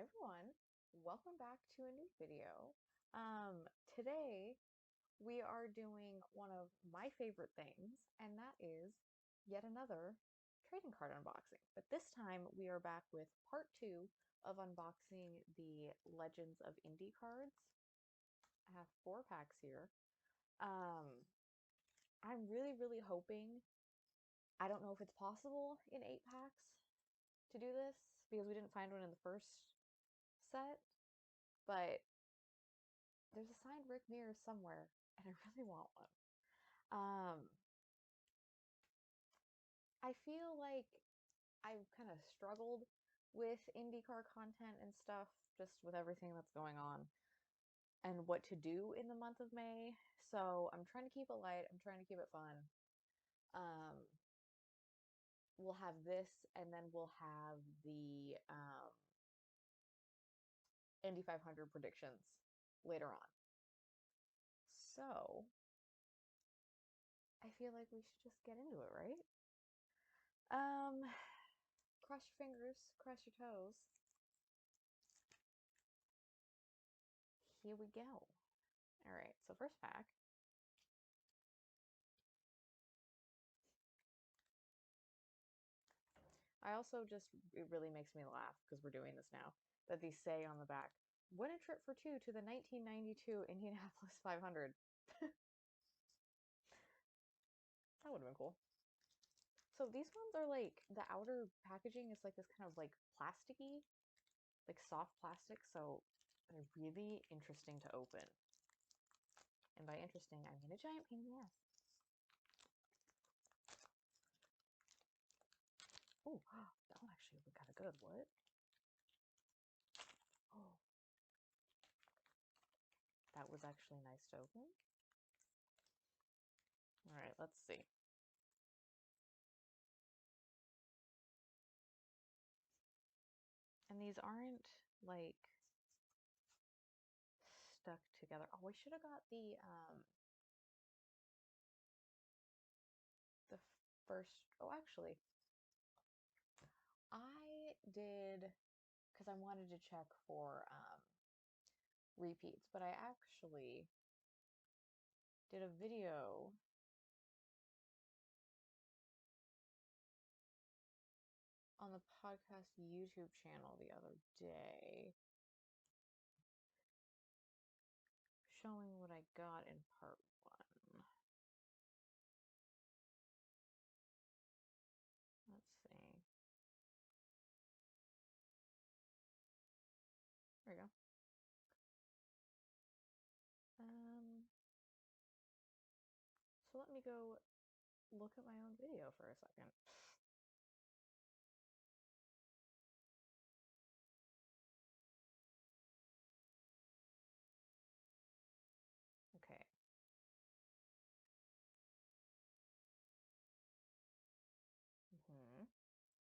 Hi everyone, welcome back to a new video. Today we are doing one of my favorite things, and that is yet another trading card unboxing. But this time we are back with part two of unboxing the Legends of Indy cards. I have 4 packs here. I'm really hoping, I don't know if it's possible in 8 packs to do this because we didn't find one in the first set, but there's a signed Rick Mears somewhere, and I really want one. I feel like I've kind of struggled with IndyCar content and stuff, just with everything that's going on and what to do in the month of May. So I'm trying to keep it light. I'm trying to keep it fun. Um, we'll have this, and then we'll have the Indy 500 predictions later on. So I feel like we should just get into it, right? Um, Cross your fingers, cross your toes. Here we go. All right, so first pack. I also just, it really makes me laugh because we're doing this now, that these say on the back, win a trip for two to the 1992 Indianapolis 500. That would have been cool. So these ones are like, the outer packaging is like this kind of like plasticky, like soft plastic, so they're really interesting to open. And by interesting, I mean a giant pain in the ass. Oh, that one actually looked kind of good. What? Oh, that was actually nice to open. All right, let's see. And these aren't like stuck together. Oh, we should have got the first. Oh, actually, I did because I wanted to check for repeats, but I actually did a video on the podcast YouTube channel the other day showing what I got in part one. Let's see. There we go. So let me go look at my own video for a second. Okay.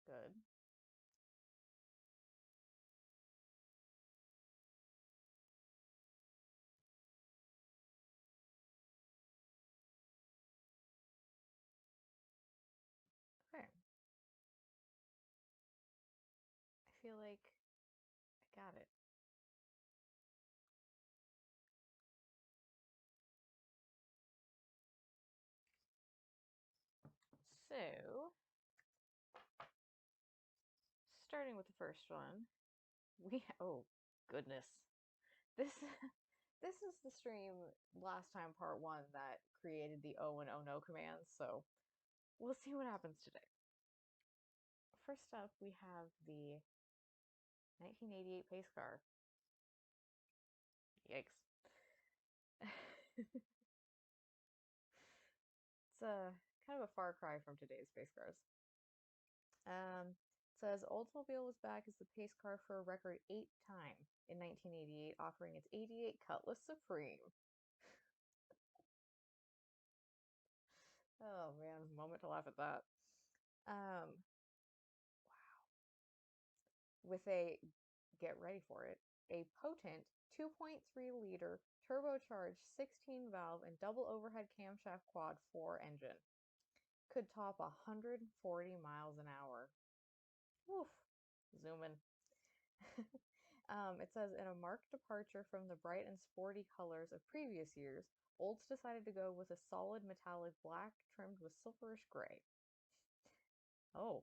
Good. Okay. I feel like I got it. So, starting with the first one, oh goodness. This this is the stream last time part one that created the oh and oh no commands, so we'll see what happens today. First up, we have the 1988 pace car. Yikes. It's a kind of a far cry from today's pace cars. It says Oldsmobile was back as the pace car for a record 8 time in 1988, offering its 88 Cutlass Supreme. Oh man, moment to laugh at that. Um, with a, get ready for it, a potent 2.3-liter turbocharged 16 valve and double overhead camshaft quad 4 engine. Could top 140 miles an hour. Woof. Zooming. It says, in a marked departure from the bright and sporty colors of previous years, Olds decided to go with a solid metallic black trimmed with silverish gray. Oh.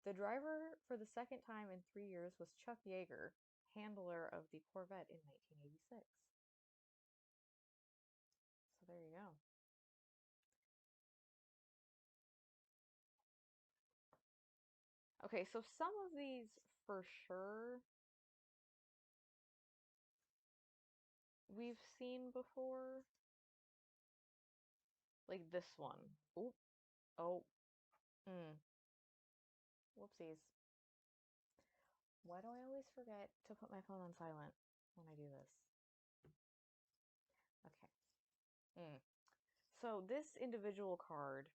The driver for the second time in 3 years was Chuck Yeager, handler of the Corvette in 1986. So there you go. Okay, so some of these for sure we've seen before. Like this one. Oop. Oh. Whoopsies. Why do I always forget to put my phone on silent when I do this? Okay. So this individual card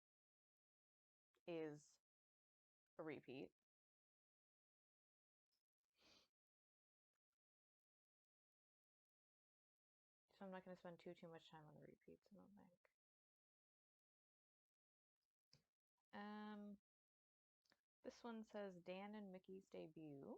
is a repeat. So I'm not going to spend too much time on the repeats, I don't think. This one says Dan and Mickey's debut.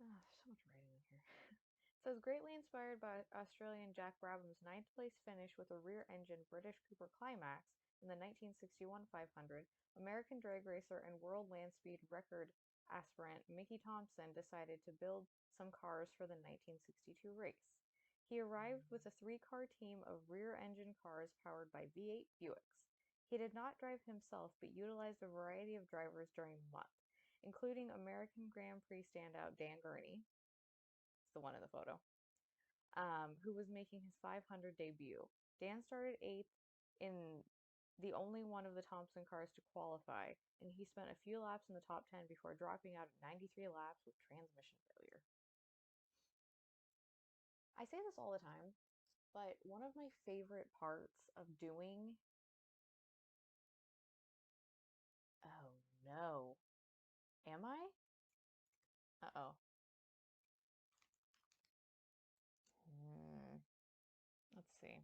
Oh, there's so much writing in here. It says, greatly inspired by Australian Jack Brabham's 9th place finish with a rear-engine British Cooper Climax in the 1961 500, American drag racer and world land speed record aspirant Mickey Thompson decided to build some cars for the 1962 race. He arrived with a 3-car team of rear-engine cars powered by V8 Buicks. He did not drive himself, but utilized a variety of drivers during the month, including American Grand Prix standout Dan Gurney, the one in the photo, who was making his 500 debut. Dan started 8th in the only one of the Thompson cars to qualify, and he spent a few laps in the top 10 before dropping out at 93 laps with transmission failure. I say this all the time, but one of my favorite parts of doing... Oh no. Am I? Uh-oh. Let's see.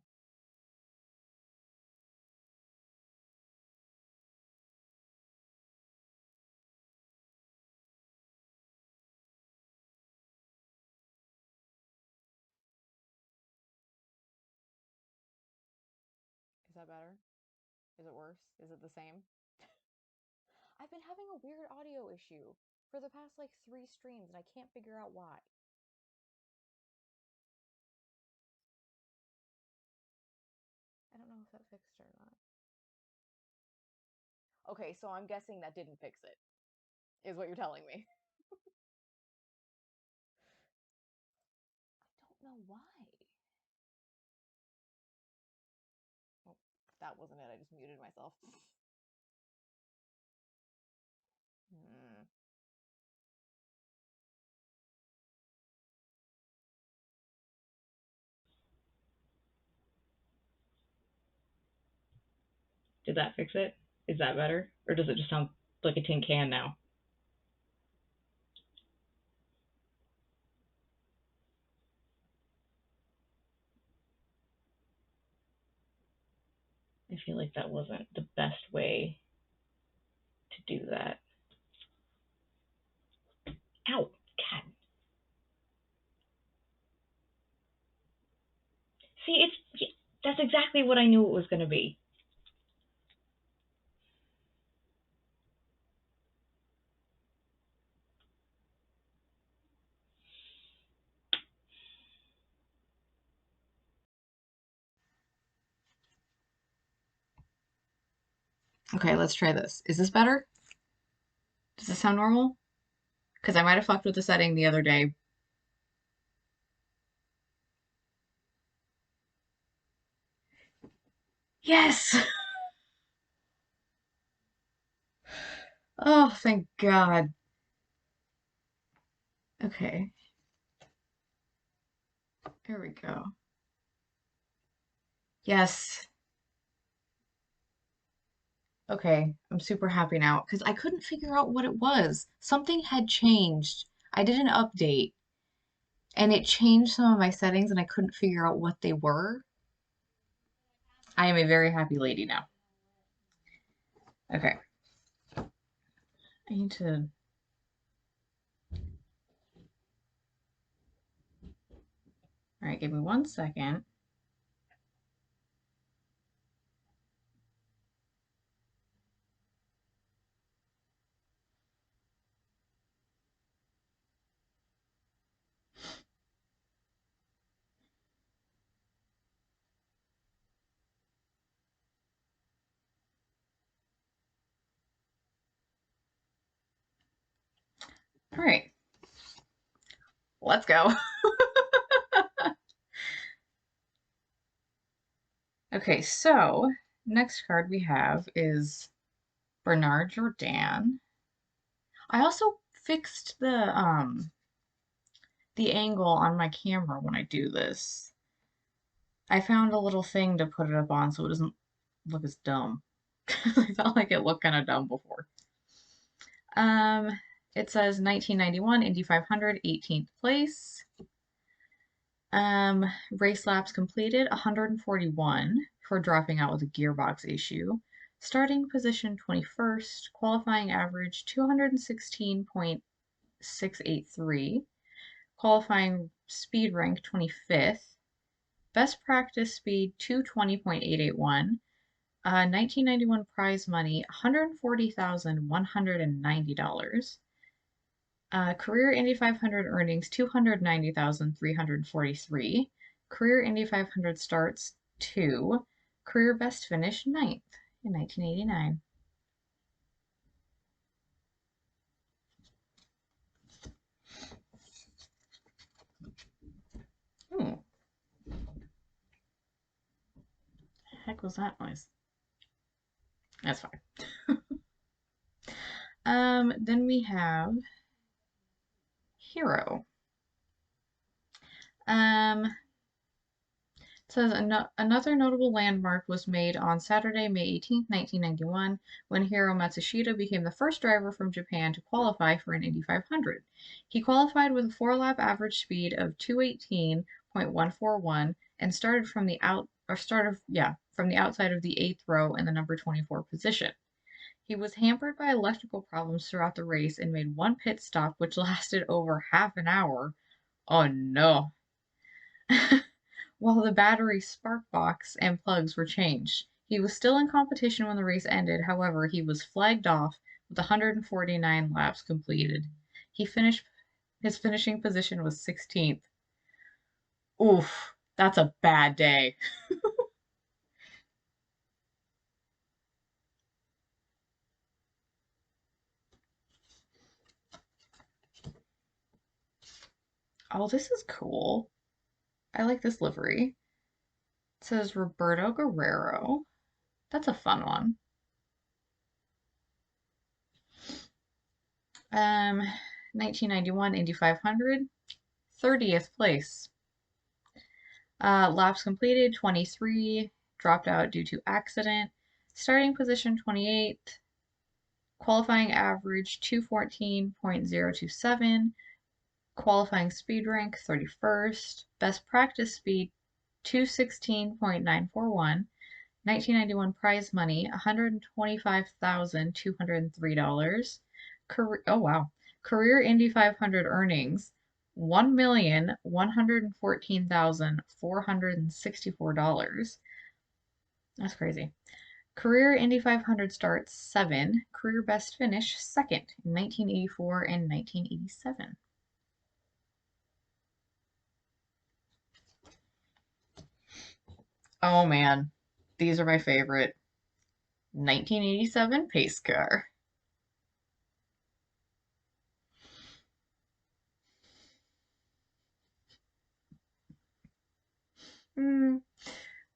Is that better? Is it worse? Is it the same? I've been having a weird audio issue for the past like 3 streams and I can't figure out why. I don't know if that fixed it or not. Okay, so I'm guessing that didn't fix it, is what you're telling me. I don't know why. Oh, that wasn't it. I just muted myself. Did that fix it? Is that better? Or does it just sound like a tin can now? I feel like that wasn't the best way to do that. Ow! God. See, that's exactly what I knew it was going to be. Okay, let's try this. Is this better? Does this sound normal? Because I might have fucked with the setting the other day. Yes! Oh, thank God. Okay. There we go. Yes. Okay, I'm super happy now because I couldn't figure out what it was. Something had changed. I did an update and it changed some of my settings and I couldn't figure out what they were. I am a very happy lady now. Okay. need to... All right, give me 1 second. All right, let's go. Okay, so next card we have is Bernard Jourdain. I also fixed the angle on my camera when I do this. I found a little thing to put it up on so it doesn't look as dumb. I felt like it looked kind of dumb before. It says 1991 Indy 500, 18th place. Race laps completed 141 for dropping out with a gearbox issue. Starting position 21st, qualifying average 216.683, qualifying speed rank 25th, best practice speed 220.881, 1991 prize money $140,190. Career Indy 500 earnings 290,343. Career Indy 500 starts 2. Career best finish 9th in 1989. Hmm. Heck was that noise? That's fine. Then we have Hero. It says another notable landmark was made on Saturday, May 18, 1991, when Hiro Matsushita became the first driver from Japan to qualify for an Indy 500. He qualified with a 4-lap average speed of 218.141 and started from the outside of the 8th row in the number 24 position. He was hampered by electrical problems throughout the race and made one pit stop, which lasted over half an hour. Oh no. While the battery spark box and plugs were changed. He was still in competition when the race ended, however, he was flagged off with 149 laps completed. His finishing position was 16th. Oof, that's a bad day. Oh, this is cool. I like this livery. It says Roberto Guerrero. That's a fun one. 1991 Indy 500, 30th place. Laps completed 23, dropped out due to accident. Starting position 28, qualifying average 214.027, qualifying speed rank 31st, best practice speed 216.941, 1991 prize money $125,203. Career Indy 500 earnings $1,114,464. That's crazy. Career Indy 500 starts 7. Career best finish 2nd in 1984 and 1987. Oh man, these are my favorite. 1987 pace car.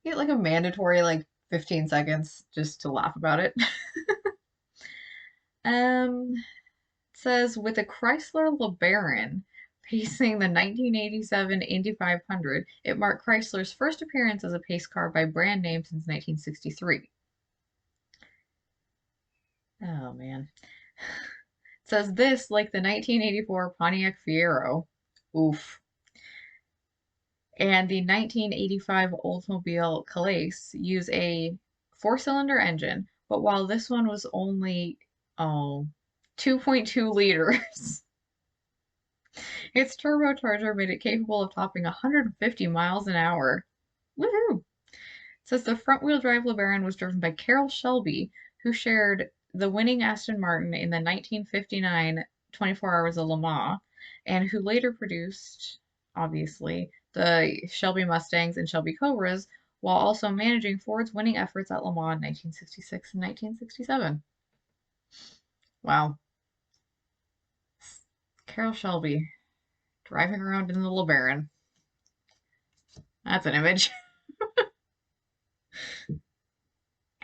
Get like a mandatory 15 seconds just to laugh about it. It says with a Chrysler LeBaron pacing the 1987 Indy 500, it marked Chrysler's first appearance as a pace car by brand name since 1963. Oh man. It says this like the 1984 Pontiac Fiero. Oof. And the 1985 Oldsmobile Calais use a 4-cylinder engine, but while this one was only, oh, 2.2 liters. Its turbocharger made it capable of topping 150 miles an hour. Woohoo! It says the front-wheel drive LeBaron was driven by Carroll Shelby, who shared the winning Aston Martin in the 1959 24 Hours of Le Mans, and who later produced, obviously, the Shelby Mustangs and Shelby Cobras, while also managing Ford's winning efforts at Le Mans in 1966 and 1967. Wow. Carroll Shelby driving around in the LeBaron. That's an image.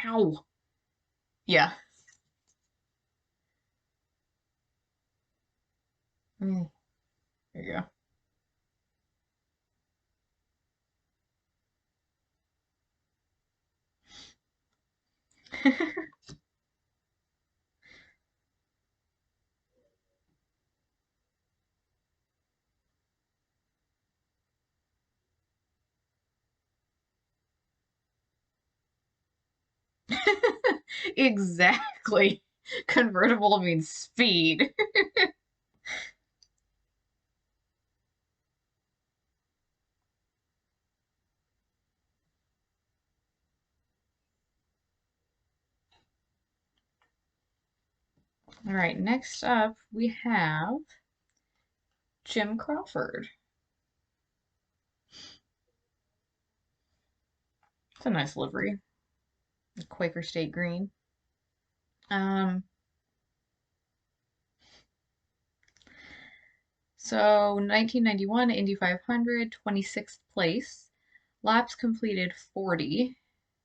Ow. Yeah. There you go. Exactly. Convertible means speed. All right, next up we have Jim Crawford. It's a nice livery. Quaker State Green. Um, so 1991 Indy 500, 26th place. Laps completed 40.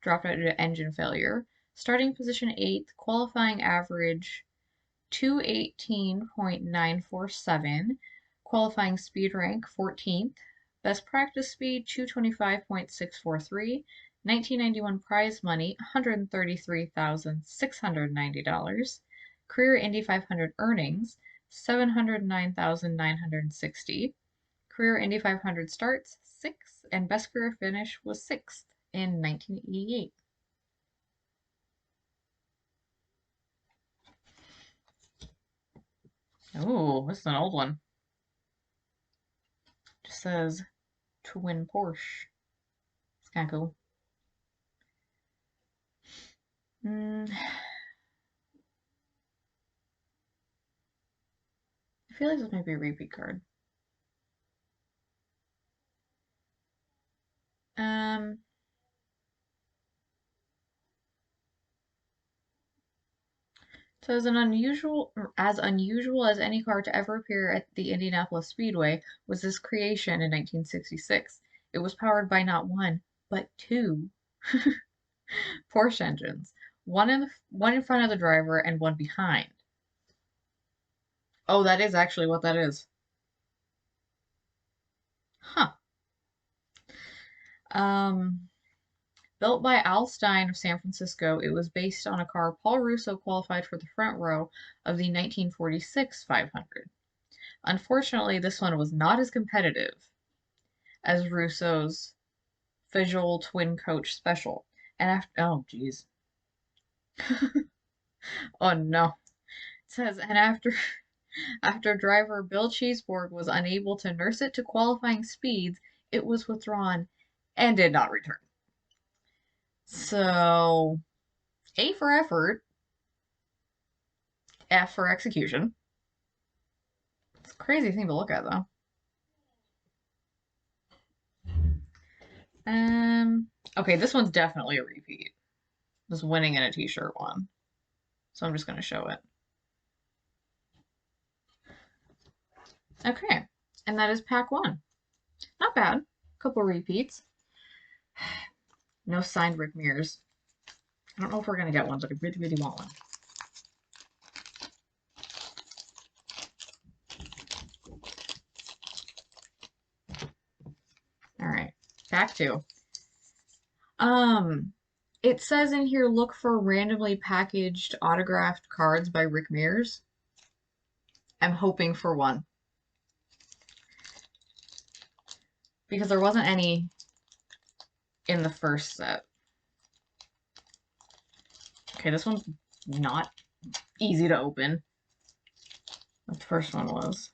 Dropped out due to engine failure. Starting position 8th. Qualifying average 218.947. Qualifying speed rank 14th. Best practice speed 225.643. 1991 prize money $133,690. Career Indy 500 earnings 709,960. Career Indy 500 starts 6, and best career finish was 6th in 1988. Oh, this is an old one. Just says twin Porsche. It's kind of cool. I feel like this might be a repeat card. Um, so as unusual as any car to ever appear at the Indianapolis Speedway was this creation in 1966. It was powered by not one, but two Porsche engines, one in front of the driver and one behind. Oh, that is actually what that is. Huh. Um, Built by Al Stein of San Francisco, it was based on a car Paul Russo qualified for the front row of the 1946 500. Unfortunately, this one was not as competitive as Russo's visual twin coach special. And after, oh geez, oh no. It says, and after driver Bill Cheeseborg was unable to nurse it to qualifying speeds, it was withdrawn and did not return. So, A for effort, F for execution. It's a crazy thing to look at, though. Okay, this one's definitely a repeat. This winning in a t-shirt one. So I'm just going to show it. Okay, and that is pack one. Not bad. Couple repeats. No signed Rick Mears. I don't know if we're going to get one, but I really, really want one. All right, pack two. It says in here, look for randomly packaged autographed cards by Rick Mears. I'm hoping for one. Because there wasn't any in the first set. Okay, this one's not easy to open. What the first one was.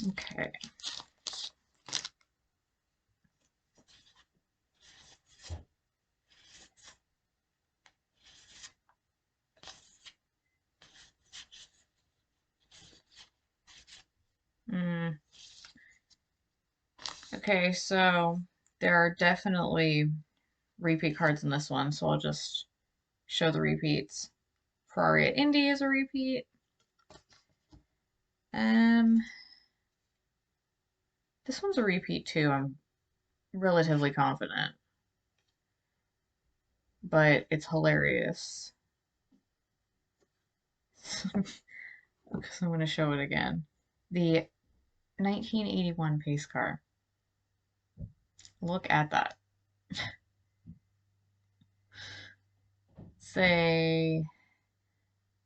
Okay. Mm. Okay, so there are definitely repeat cards in this one, so I'll just show the repeats. Ferrari at Indy is a repeat. Um, this one's a repeat too. I'm relatively confident, but it's hilarious. Because I'm going to show it again. The 1981 pace car. Look at that. Say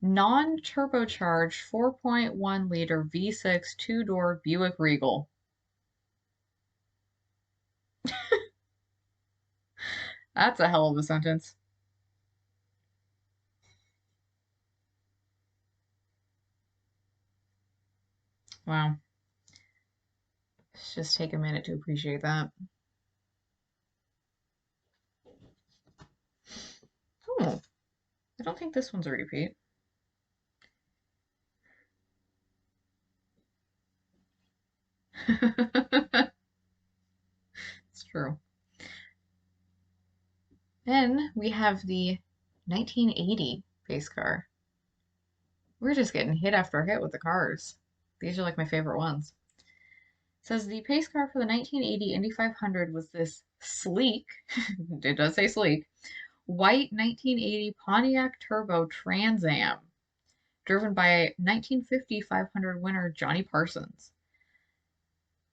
non-turbocharged 4.1 liter V6 two-door Buick Regal. That's a hell of a sentence. Wow. Let's just take a minute to appreciate that. Oh, I don't think this one's a repeat. It's true. Then we have the 1980 pace car. We're just getting hit after hit with the cars. These are like my favorite ones. It says the pace car for the 1980 Indy 500 was this sleek, it does say sleek, white 1980 Pontiac Turbo Trans Am, driven by 1950 500 winner Johnny Parsons.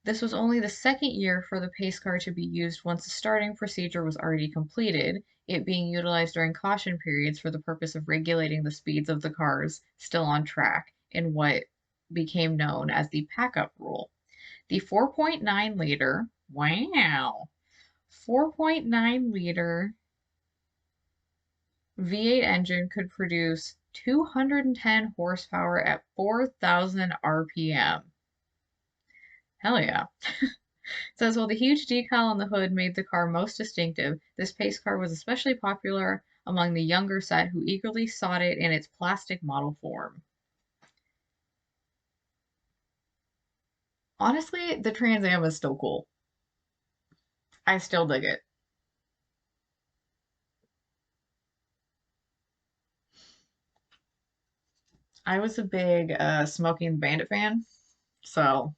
This was only the second year for the pace car to be used once the starting procedure was already completed, it being utilized during caution periods for the purpose of regulating the speeds of the cars still on track in what became known as the pack-up rule. The 4.9 liter, wow, 4.9 liter V8 engine could produce 210 horsepower at 4,000 RPM. Hell yeah. It says, while the huge decal on the hood made the car most distinctive, this pace car was especially popular among the younger set who eagerly sought it in its plastic model form. Honestly, the Trans Am is still cool. I still dig it. I was a big Smokey and the Bandit fan, so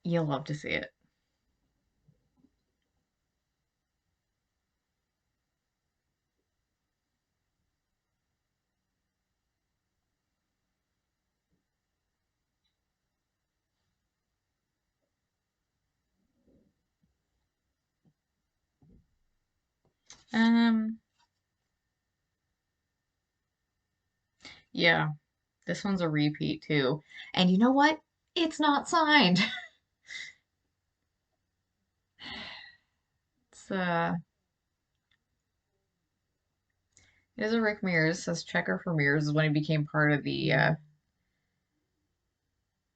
you'll love to see it. Um, yeah, this one's a repeat too. And you know what? It's not signed. It's it is a Rick Mears. It says checker for Mears is when he became part of the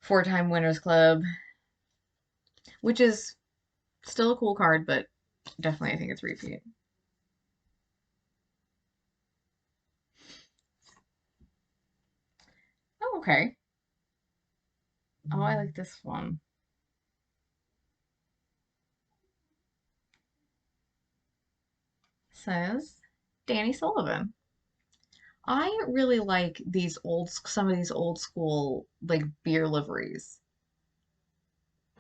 four-time winners club, which is still a cool card, but definitely I think it's repeat. Oh, okay. Oh, I like this one. It says Danny Sullivan. I really like some of these old school like beer liveries.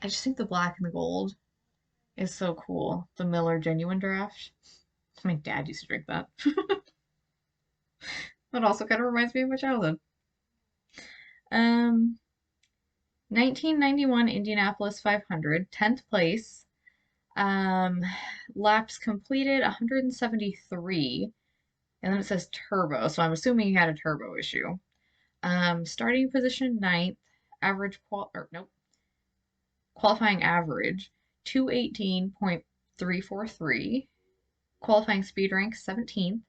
I just think the black and the gold is so cool. The Miller Genuine Draft. My dad used to drink that. That also kind of reminds me of my childhood. Um, 1991 Indianapolis 500, 10th place. Um, Laps completed 173, and then it says turbo, so I'm assuming he had a turbo issue. Starting position ninth, average qual or nope, Qualifying average 218.343. Qualifying speed rank 17th.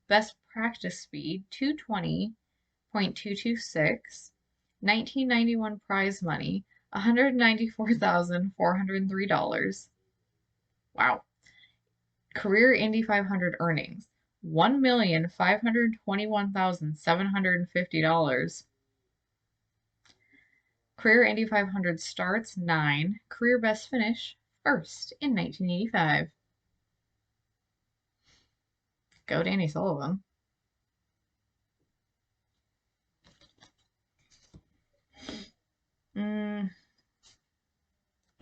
Best practice speed 220.226. 1991 prize money $194,403. Wow. Career Indy 500 earnings $1,521,750. Career Indy 500 starts 9. Career best finish first in 1985. Go Danny Sullivan.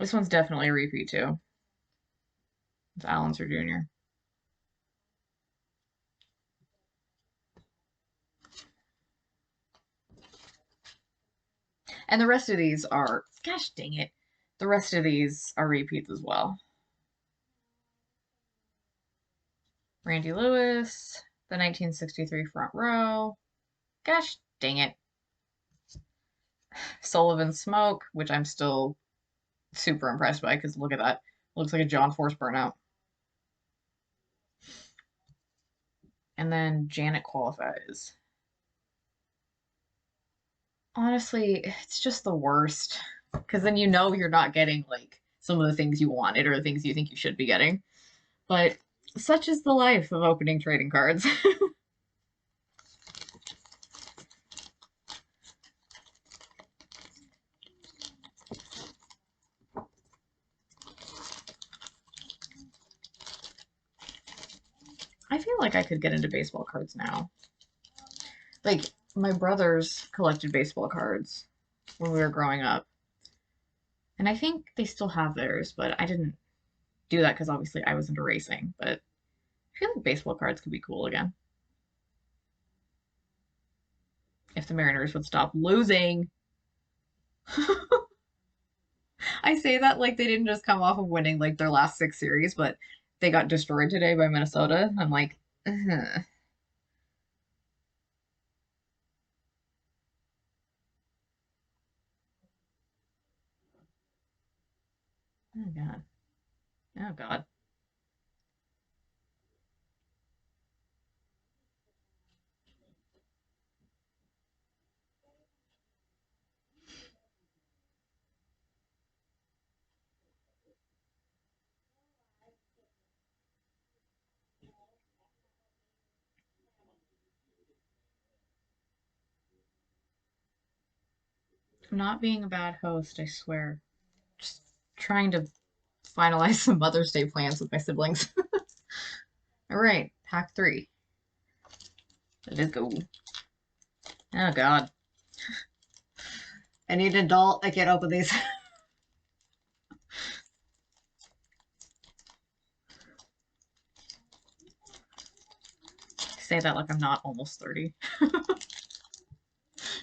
This one's definitely a repeat too. It's Allenser Jr. And the rest of these are, gosh dang it, the rest of these are repeats as well. Randy Lewis, the 1963 front row. Gosh dang it. Sullivan Smoke, which I'm still super impressed by because look at that. Looks like a John Force burnout. And then Janet qualifies. Honestly, it's just the worst. Because then you know you're not getting like some of the things you wanted or the things you think you should be getting. But such is the life of opening trading cards. I feel like I could get into baseball cards now. Like, my brothers collected baseball cards when we were growing up. And I think they still have theirs, but I didn't do that because obviously I was into racing. But I feel like baseball cards could be cool again. If the Mariners would stop losing. I say that like they didn't just come off of winning like their last 6 series, but they got destroyed today by Minnesota. I'm like, ugh. Oh god. Oh god. I'm not being a bad host, I swear. Just trying to finalize some Mother's Day plans with my siblings. All right, pack 3. Let's go. Oh god. I need an adult. I can't open these. Say that like I'm not almost 30.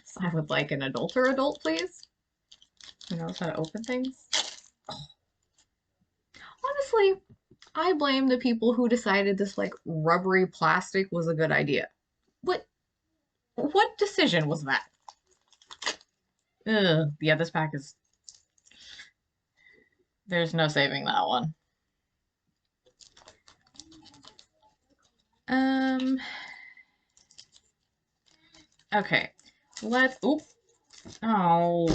So I would like an adulter adult, please. Who knows how to open things? Honestly, I blame the people who decided this like rubbery plastic was a good idea. What what decision was that? Ugh. Yeah, this pack is there's no saving that one. Um okay. Let's oop. Oh.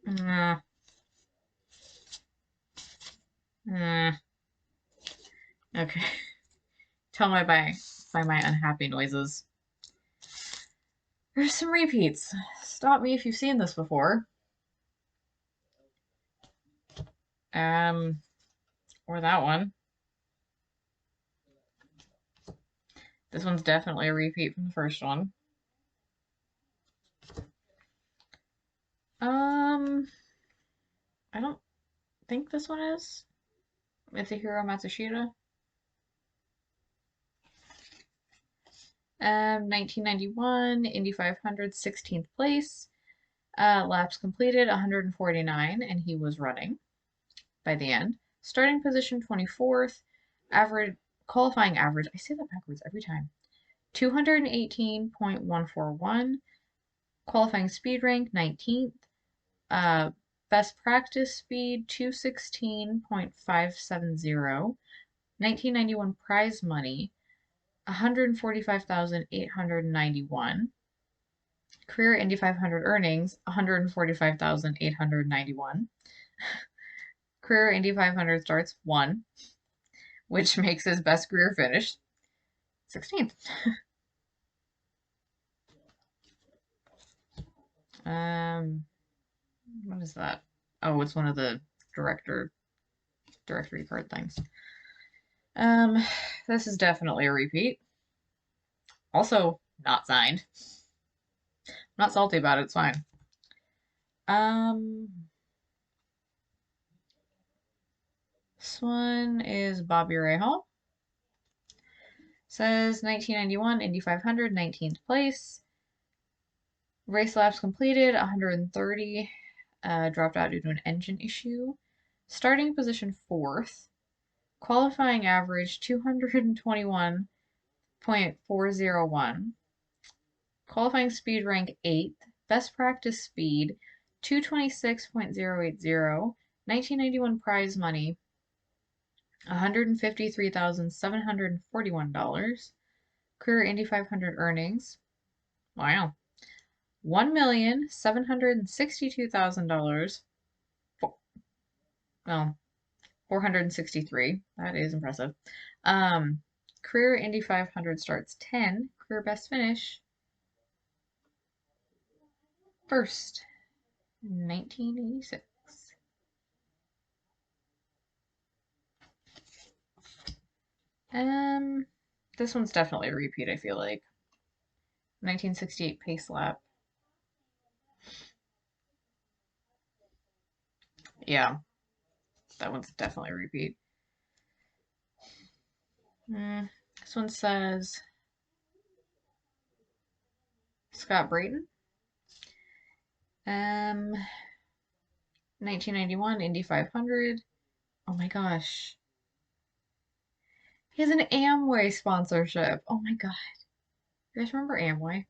Uh, uh, okay. Tell me by my unhappy noises. There's some repeats. Stop me if you've seen this before. Um, or that one. This one's definitely a repeat from the first one. I don't think this one is. Mitsuhiro Matsushita. 1991, Indy 500, 16th place. Laps completed 149, and he was running by the end. Starting position 24th. Average qualifying average. I say that backwards every time. 218.141. Qualifying speed rank 19th. Uh, Best practice speed 216.570. 1991 prize money 145,891. Career Indy 500 earnings 145,891. Career Indy 500 starts 1, which makes his best career finish 16th. What is that? Oh, it's one of the directory card things. Um, this is definitely a repeat. Also, not signed. Not salty about it. It's fine. This one is Bobby Rahal. Says 1991 Indy 500, 19th place. Race laps completed 130. Dropped out due to an engine issue. Starting position 4th. Qualifying average 221.401. Qualifying speed rank 8th. Best practice speed 226.080. 1991 prize money $153,741. Career Indy 500 earnings. Wow. $1,762,000. Well, 463. That is impressive. Career Indy 500 starts 10. Career best finish. First, 1986. This one's definitely a repeat, I feel like. 1968 pace lap. Yeah, that one's definitely a repeat. This one says Scott Brayton. 1991 Indy 500. Oh my gosh. He has an Amway sponsorship. Oh my god. You guys remember Amway?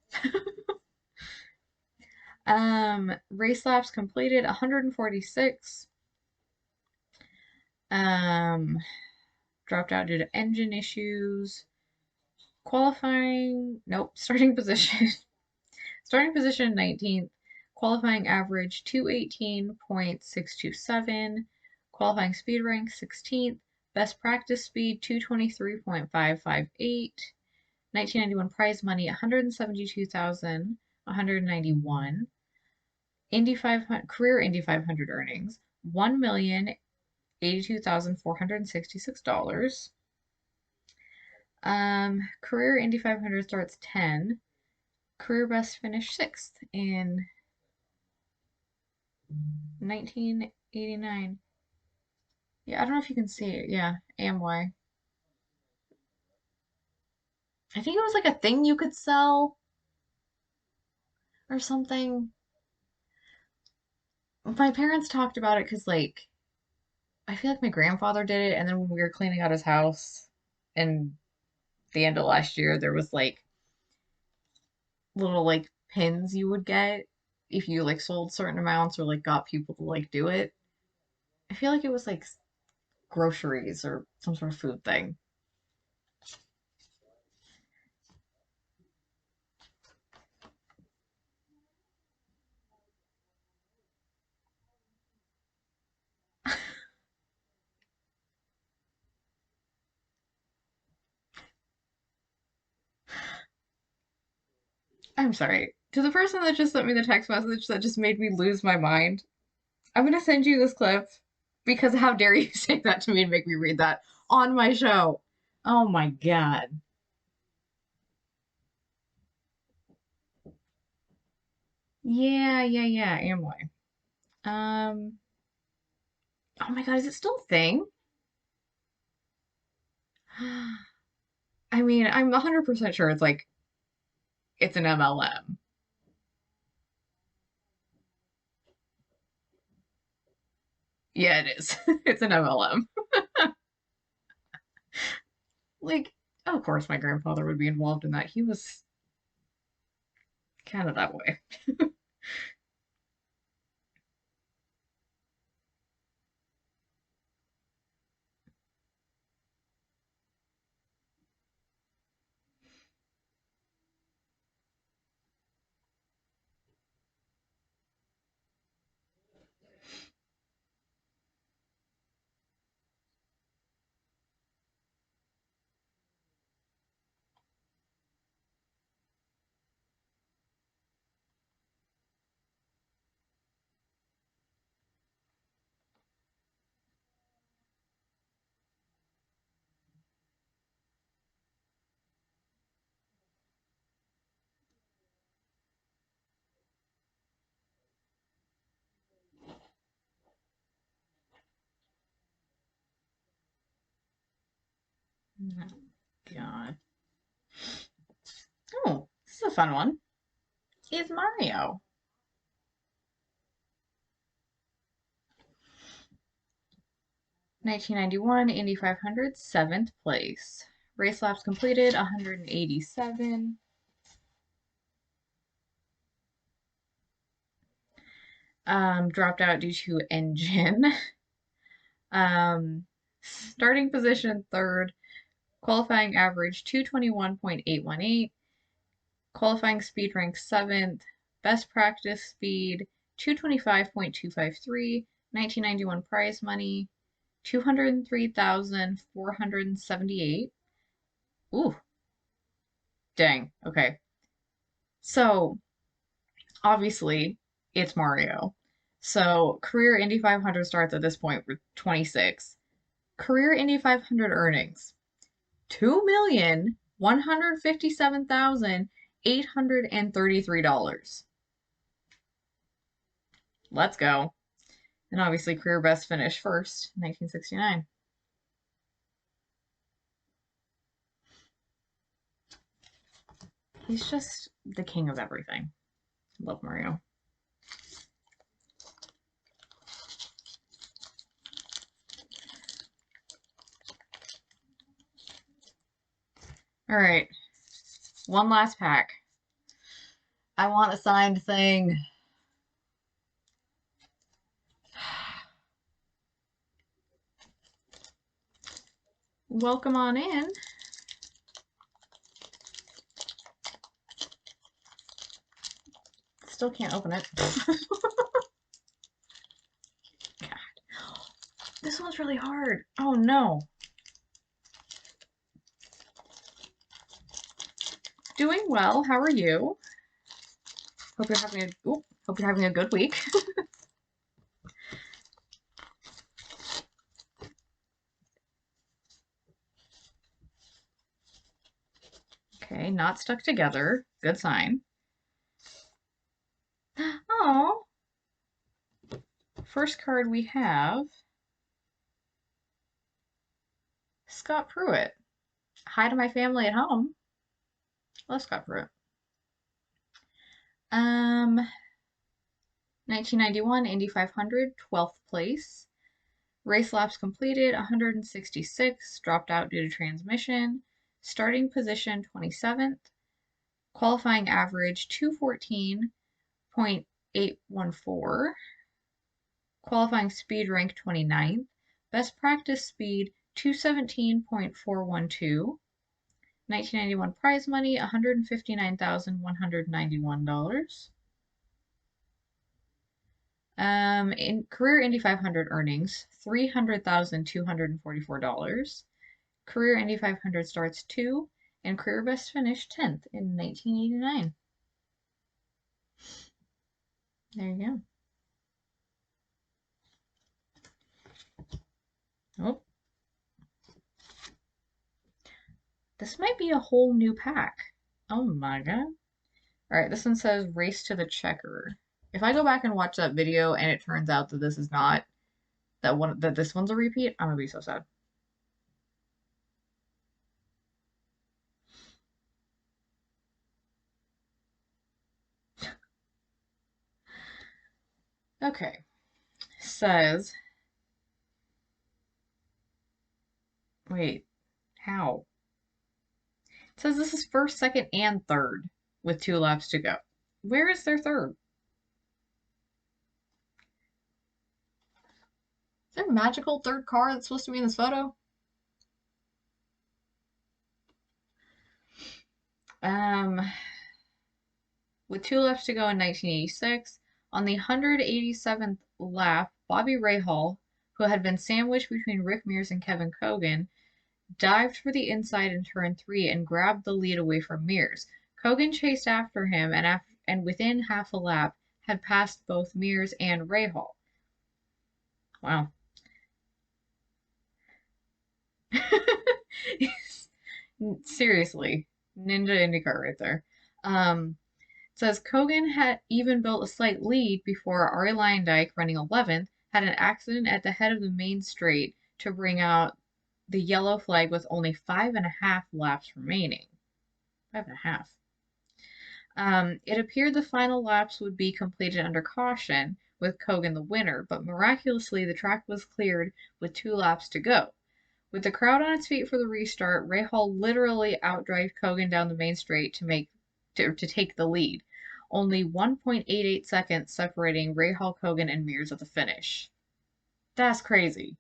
Race laps completed 146. Dropped out due to engine issues. Qualifying, nope, starting position. Starting position 19th. Qualifying average 218.627. Qualifying speed rank 16th. Best practice speed 223.558. 1991 prize money 172,191. Indy 500 career Indy 500 earnings $1,082,466. Career Indy 500 starts 10. Career best finish 6th in 1989. Yeah, I don't know if you can see it. Yeah, Amway. I think it was like a thing you could sell or something. My parents talked about it because, like, I feel like my grandfather did it, and then when we were cleaning out his house in the end of last year, there was like little like pins you would get if you like sold certain amounts or like got people to like do it. I feel like it was like groceries or some sort of food thing. I'm sorry. To the person that just sent me the text message that just made me lose my mind, I'm gonna send you this clip because how dare you say that to me and make me read that on my show? Oh my god. Yeah, Amway. Um, oh my god, is it still a thing? I mean, I'm 100% sure it's like it's an MLM. Yeah, it is. It's an MLM. Like, Of course, my grandfather would be involved in that. He was kind of that way. Oh, God. Oh, this is a fun one. Is Mario. 1991 Indy 500, 7th place. Race laps completed, 187. Dropped out due to engine. Starting position, third. Qualifying average, 221.818. Qualifying speed rank 7th. Best practice speed, 225.253. 1991 prize money, 203,478. Ooh, dang. Okay. So, obviously, it's Mario. So, career Indy 500 starts at this point with 26. Career Indy 500 earnings, 2,157,833. Let's go. And obviously, career best finish first, 1969. He's just the king of everything. Love Mario. All right. One last pack. I want a signed thing. Welcome on in. Still can't open it. God. This one's really hard. Oh no. Doing well. How are you? Hope you're having a good week. Okay, not stuck together. Good sign. Oh, first card we have Scott Pruitt. Hi to my family at home. Love Scott Pruitt. 1991 Indy 500, 12th place. Race laps completed, 166. Dropped out due to transmission. Starting position, 27th. Qualifying average, 214.814. Qualifying speed rank, 29th. Best practice speed, 217.412. 1991 prize money, $159,191. In career Indy 500 earnings, $300,244. Career Indy 500 starts 2, and career best finish 10th in 1989. There you go. Oh, this might be a whole new pack. Oh my god. All right, this one says race to the checker. If I go back and watch that video and it turns out that this is not that this one's a repeat, I'm gonna be so sad. Okay. Says wait, how? It says this is first, second, and third with 2 laps to go. Where is their third? Is there a magical third car that's supposed to be in this photo? Um, with 2 laps to go in 1986, on the 187th lap, Bobby Rahal, who had been sandwiched between Rick Mears and Kevin Cogan, dived for the inside in turn 3 and grabbed the lead away from Mears. Cogan chased after him and within half a lap had passed both Mears and Rahal. Wow. Seriously, Ninja IndyCar right there. Says Cogan had even built a slight lead before Arie Luyendyk, running 11th, had an accident at the head of the main straight to bring out the yellow flag with only 5.5 laps remaining. 5.5. It appeared the final laps would be completed under caution, with Cogan the winner, but miraculously the track was cleared with 2 laps to go. With the crowd on its feet for the restart, Rahal literally outdrove Cogan down the main straight to take the lead, only 1.88 seconds separating Rahal, Cogan, and Mears at the finish. That's crazy.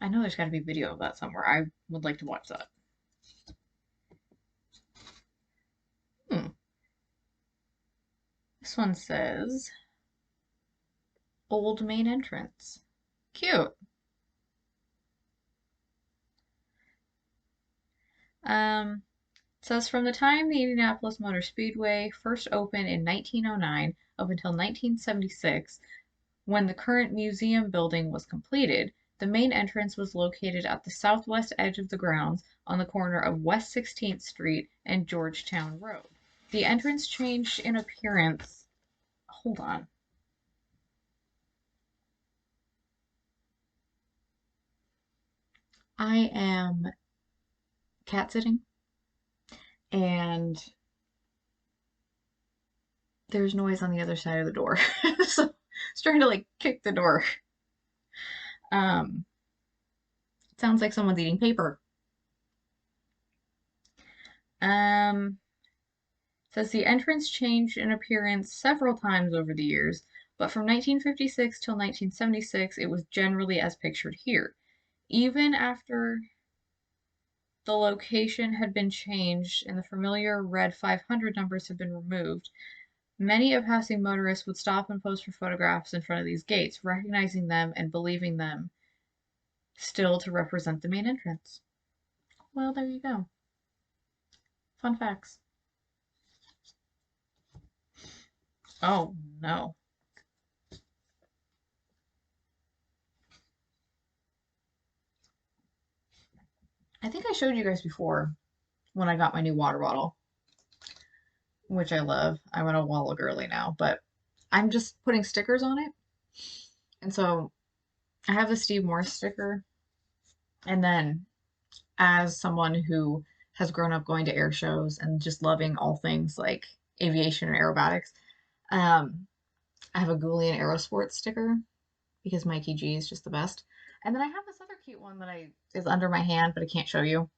I know there's got to be video of that somewhere. I would like to watch that. This one says old main entrance. Cute. It says from the time the Indianapolis Motor Speedway first opened in 1909 up until 1976, when the current museum building was completed, the main entrance was located at the southwest edge of the grounds on the corner of West 16th Street and Georgetown Road. The entrance changed in appearance. Hold on. I am cat sitting and there's noise on the other side of the door. So I was trying to like kick the door. It sounds like someone's eating paper. Says the entrance changed in appearance several times over the years, but from 1956 till 1976 it was generally as pictured here. Even after the location had been changed and the familiar red 500 numbers had been removed, many of passing motorists would stop and pose for photographs in front of these gates, recognizing them and believing them still to represent the main entrance. Well, there you go. Fun facts. Oh, no. I think I showed you guys before when I got my new water bottle, which I love. I'm a Walla girly now, but I'm just putting stickers on it. And so I have the Steve Morse sticker. And then as someone who has grown up going to air shows and just loving all things like aviation and aerobatics, I have a Goulian Aerosports sticker because Mikey G is just the best. And then I have this other cute one that is under my hand, but I can't show you.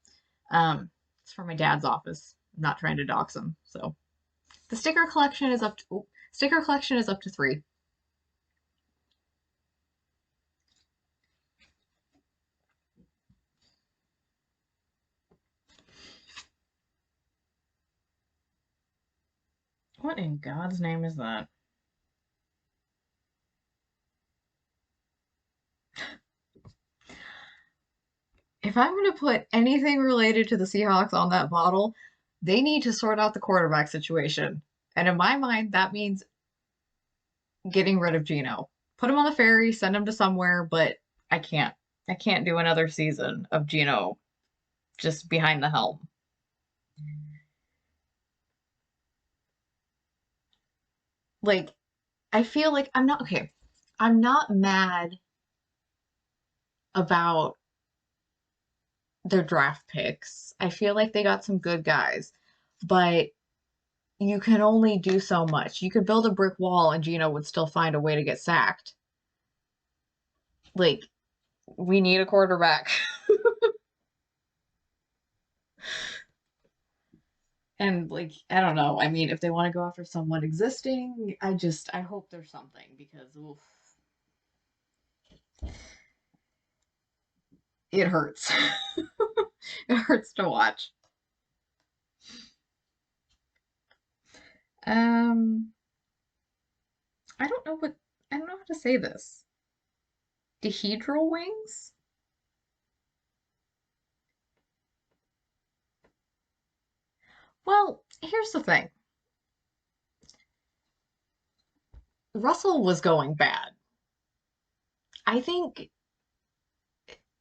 It's from my dad's office. I'm not trying to dox him. So the sticker collection is up to 3. What in God's name is that? If I'm going to put anything related to the Seahawks on that bottle, they need to sort out the quarterback situation. And in my mind, that means getting rid of Geno. Put him on the ferry, send him to somewhere, but I can't. I can't do another season of Geno just behind the helm. Like, I feel like I'm not okay. I'm not mad about their draft picks. I feel like they got some good guys, but you can only do so much. You could build a brick wall and Gino would still find a way to get sacked. Like, We need a quarterback. And like, I don't know. I mean, if they want to go after someone existing, I hope there's something because oof, it hurts. It hurts to watch. Um, I don't know how to say this. Dihedral wings? Well, here's the thing. Russell was going bad. I think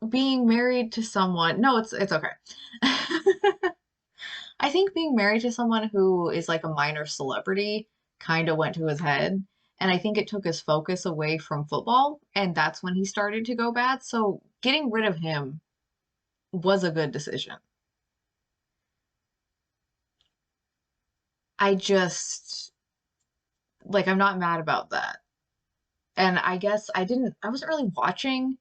being married to someone, no, it's okay. I think being married to someone who is like a minor celebrity kind of went to his head. And I think it took his focus away from football. And that's when he started to go bad. So getting rid of him was a good decision. I just, like, I'm not mad about that. And I guess I wasn't really watching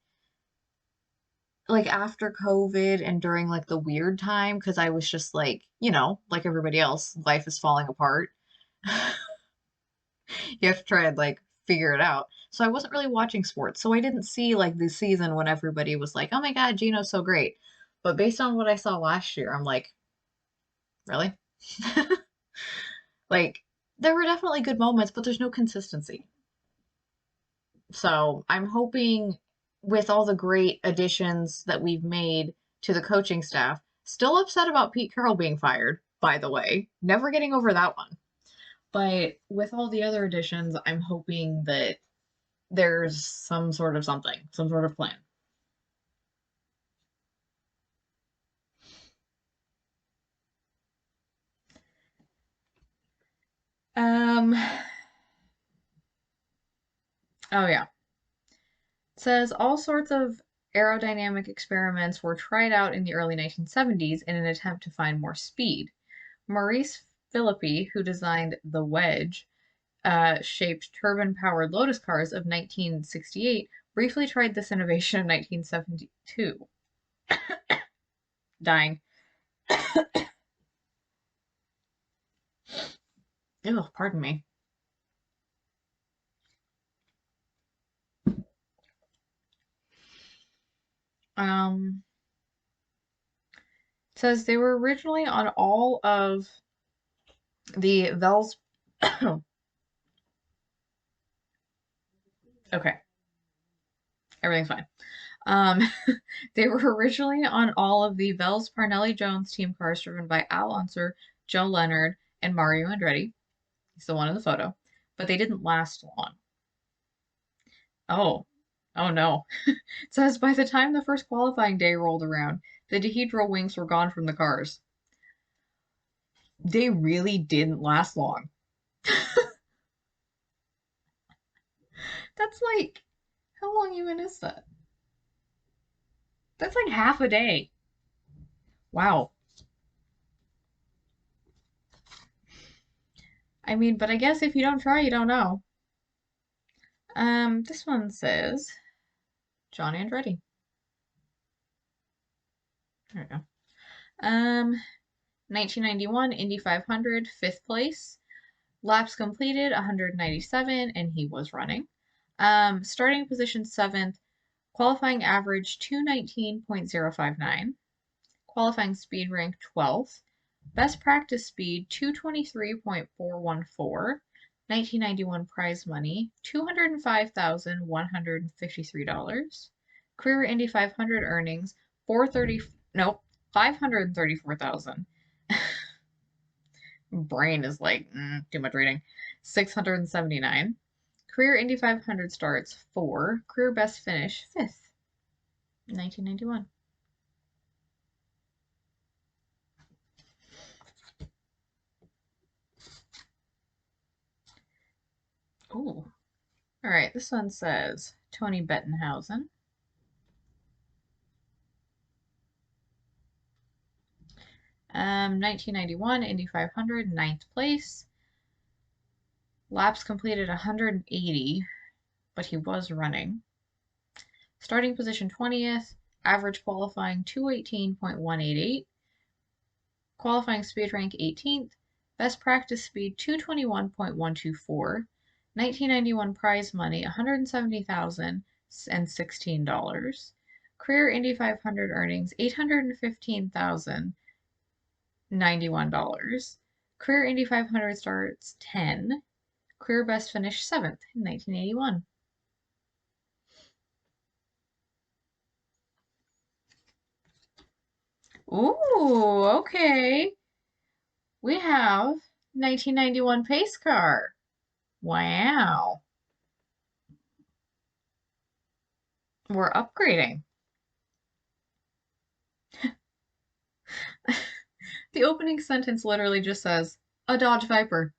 like after COVID and during like the weird time because I was just like, like everybody else, life is falling apart. You have to try and like figure it out. So I wasn't really watching sports. So I didn't see like the season when everybody was like, oh my God, Gino's so great. But based on what I saw last year, I'm like, really? Like, there were definitely good moments, but there's no consistency. So I'm hoping with all the great additions that we've made to the coaching staff, still upset about Pete Carroll being fired, by the way, never getting over that one. But with all the other additions, I'm hoping that there's some sort of something, some sort of plan. Um, oh yeah. It says all sorts of aerodynamic experiments were tried out in the early 1970s in an attempt to find more speed. Maurice Philippi, who designed the Wedge, shaped turbine-powered Lotus cars of 1968, briefly tried this innovation in 1972. Dying. Oh, pardon me. Um, says they were originally on all of the Vels. Okay, everything's fine. Um, they were originally on all of the Vels Parnelli Jones team cars driven by Al Unser, Joe Leonard, and Mario Andretti. He's the one in the photo, but they didn't last long. Oh, oh no. It says by the time the first qualifying day rolled around, the dihedral wings were gone from the cars. They really didn't last long. That's like, how long even is that? That's like half a day. Wow. I mean, but I guess if you don't try, you don't know. This one says John Andretti. There we go. 1991 Indy 500, fifth place. Laps completed 197, and he was running. Starting position seventh, qualifying average 219.059, qualifying speed rank 12th, best practice speed 223.414, 1991 prize money $205,153, career Indy 500 earnings 430 no 534,000. Brain is like too much reading. 679. Career Indy 500 starts 4. Career best finish 5th. 1991. Oh, all right. This one says Tony Bettenhausen. 1991 Indy 500, ninth place. Laps completed 180, but he was running. Starting position 20th, average qualifying 218.188, qualifying speed rank 18th, best practice speed 221.124, 1991 prize money $170,016, career Indy 500 earnings $815,091, career Indy 500 starts 10, career best finish 7th in 1981. Ooh, okay. We have 1991 pace car. Wow. We're upgrading. The opening sentence literally just says, a Dodge Viper.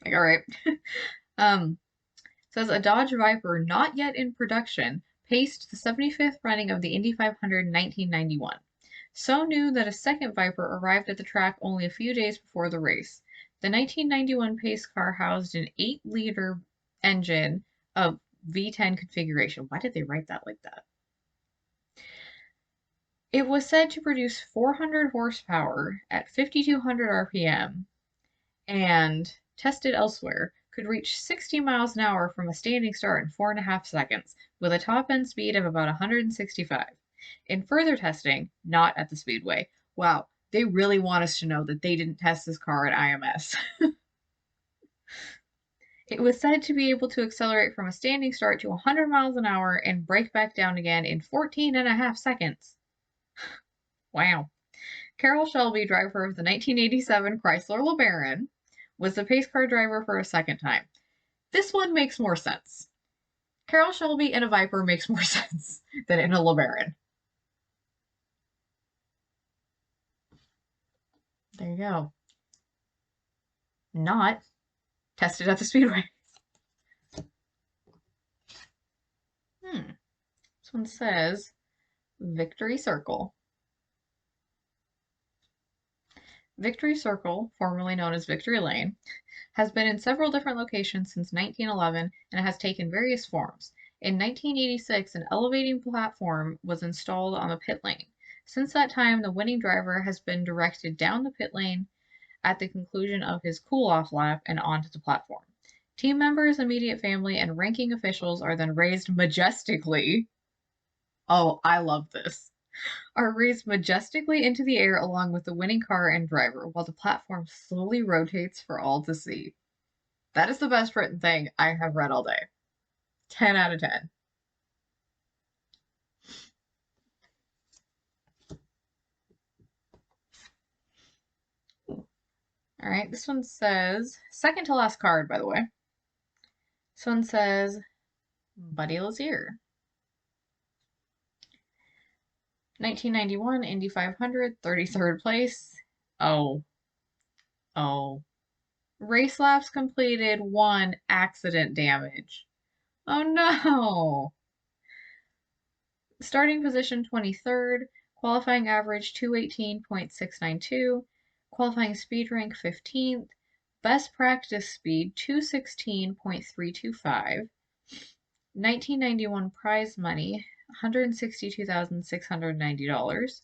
Like, all right. um, says a Dodge Viper not yet in production paced the 75th running of the Indy 500 in 1991. So new that a second Viper arrived at the track only a few days before the race. The 1991 pace car housed an 8-liter engine of V10 configuration. Why did they write that like that? It was said to produce 400 horsepower at 5,200 RPM and, tested elsewhere, could reach 60 miles an hour from a standing start in 4.5 seconds, with a top end speed of about 165. In further testing, not at the Speedway. Wow, they really want us to know that they didn't test this car at IMS. It was said to be able to accelerate from a standing start to 100 miles an hour and brake back down again in 14.5 seconds. Wow. Carroll Shelby, driver of the 1987 Chrysler LeBaron, was the pace car driver for a second time. This one makes more sense. Carroll Shelby in a Viper makes more sense than in a LeBaron. There you go. Not tested at the Speedway. This one says Victory Circle. Victory Circle, formerly known as Victory Lane, has been in several different locations since 1911 and has taken various forms. In 1986, an elevating platform was installed on the pit lane. Since that time, the winning driver has been directed down the pit lane at the conclusion of his cool-off lap and onto the platform. Team members, immediate family, and ranking officials are then raised majestically. Oh, I love this. Are raised majestically into the air along with the winning car and driver, while the platform slowly rotates for all to see. That is the best written thing I have read all day. 10 out of 10. All right, this one says, second to last card, by the way. This one says, Buddy Lazier. 1991 Indy 500, 33rd place. Oh. Race laps completed, 1 accident damage. Oh no! Starting position 23rd, qualifying average 218.692, qualifying speed rank 15th, best practice speed 216.325, 1991 prize money $162,690,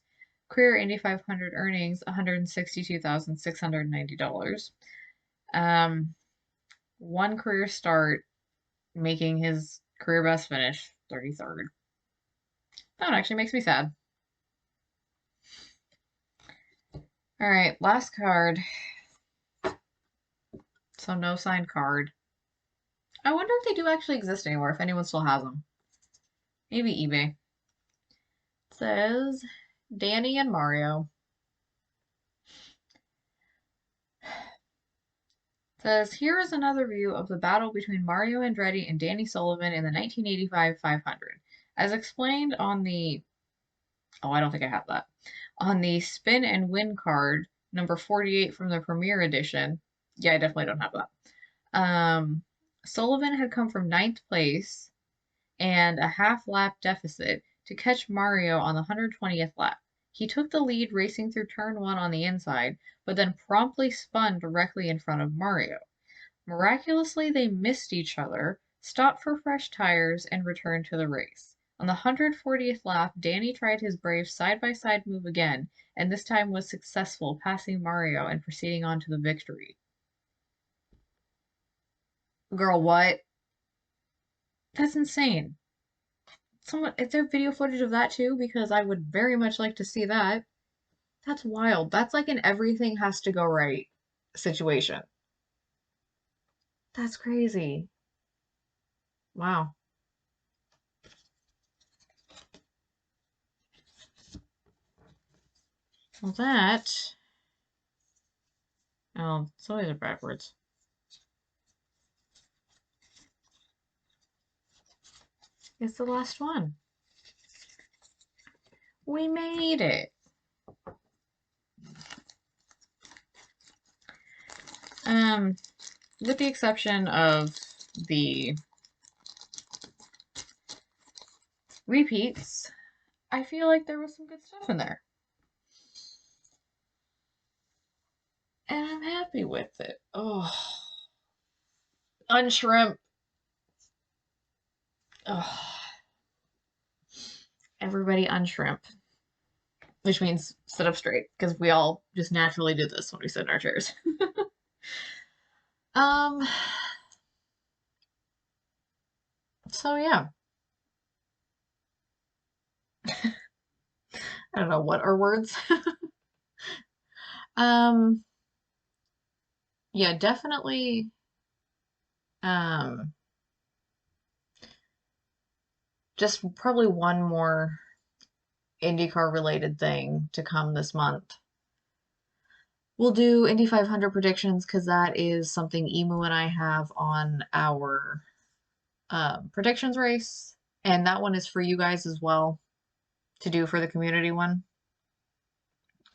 career Indy 500 earnings $162,690. One career start, making his career best finish 33rd. That one actually makes me sad. All right, last card. So no signed card. I wonder if they do actually exist anymore, if anyone still has them. Maybe eBay. It says Danny and Mario. It says, here is another view of the battle between Mario Andretti and Danny Sullivan in the 1985 500. As explained on the... Oh, I don't think I have that. On the Spin and Win card, number 48 from the Premier Edition. Yeah, I definitely don't have that. Sullivan had come from 9th place and a half-lap deficit to catch Mario on the 120th lap. He took the lead racing through turn 1 on the inside, but then promptly spun directly in front of Mario. Miraculously, they missed each other, stopped for fresh tires, and returned to the race. On the 140th lap, Danny tried his brave side-by-side move again, and this time was successful, passing Mario and proceeding on to the victory. Girl, what? That's insane. Is there video footage of that too? Because I would very much like to see that. That's wild. That's like an everything has to go right situation. That's crazy. Wow. Well, that. Oh, so these are backwards. It's the last one. We made it. With the exception of the repeats, I feel like there was some good stuff in there. And I'm happy with it. Oh. Unshrimp. Oh. Everybody unshrimp. Which means sit up straight, because we all just naturally do this when we sit in our chairs. um, so yeah. I don't know what are words. um, yeah, definitely. Um, just probably one more IndyCar related thing to come this month. We'll do Indy 500 predictions because that is something Emu and I have on our predictions race. And that one is for you guys as well to do for the community one.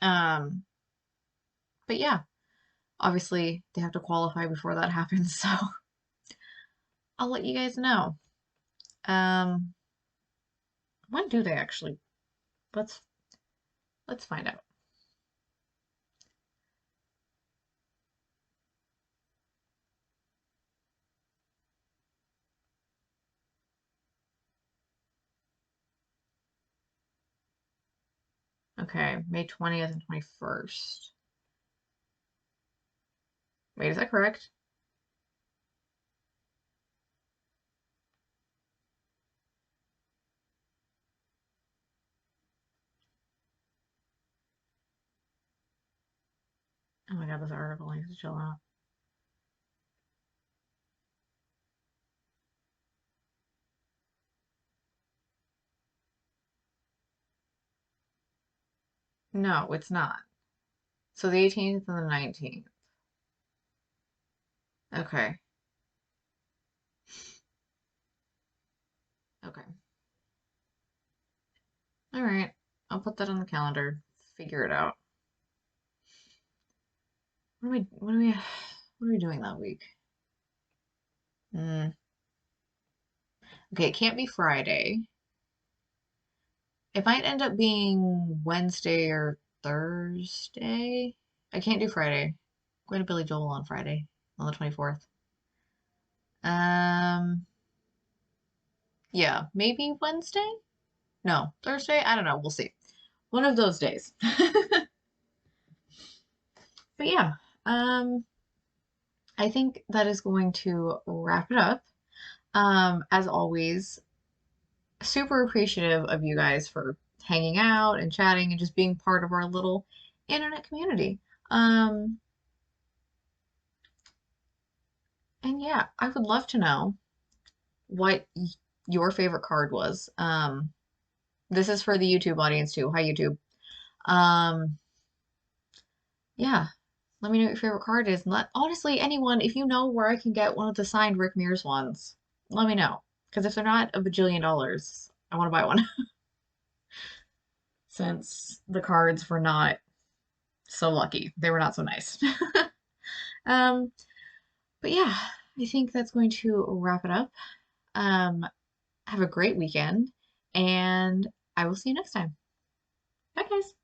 But yeah, obviously they have to qualify before that happens. So I'll let you guys know. When do they actually? Let's find out. Okay, May 20th and 21st. Wait, is that correct? Oh my god, this article needs to chill out. No, it's not. So the 18th and the 19th. Okay. Okay. All right. I'll put that on the calendar. Figure it out. What are we doing that week? Okay, it can't be Friday. It might end up being Wednesday or Thursday. I can't do Friday. I'm going to Billy Joel on Friday, on the 24th. Yeah, maybe Wednesday? No, Thursday? I don't know. We'll see. One of those days. But yeah, I think that is going to wrap it up. As always, super appreciative of you guys for hanging out and chatting and just being part of our little internet community. And yeah, I would love to know what your favorite card was. This is for the YouTube audience too. Hi, YouTube. Um, yeah, let me know what your favorite card is. And let, honestly, anyone, if you know where I can get one of the signed Rick Mears ones, let me know. Because if they're not a bajillion dollars, I want to buy one. Since the cards were not so lucky. They were not so nice. um, but yeah, I think that's going to wrap it up. Have a great weekend, and I will see you next time. Bye, guys.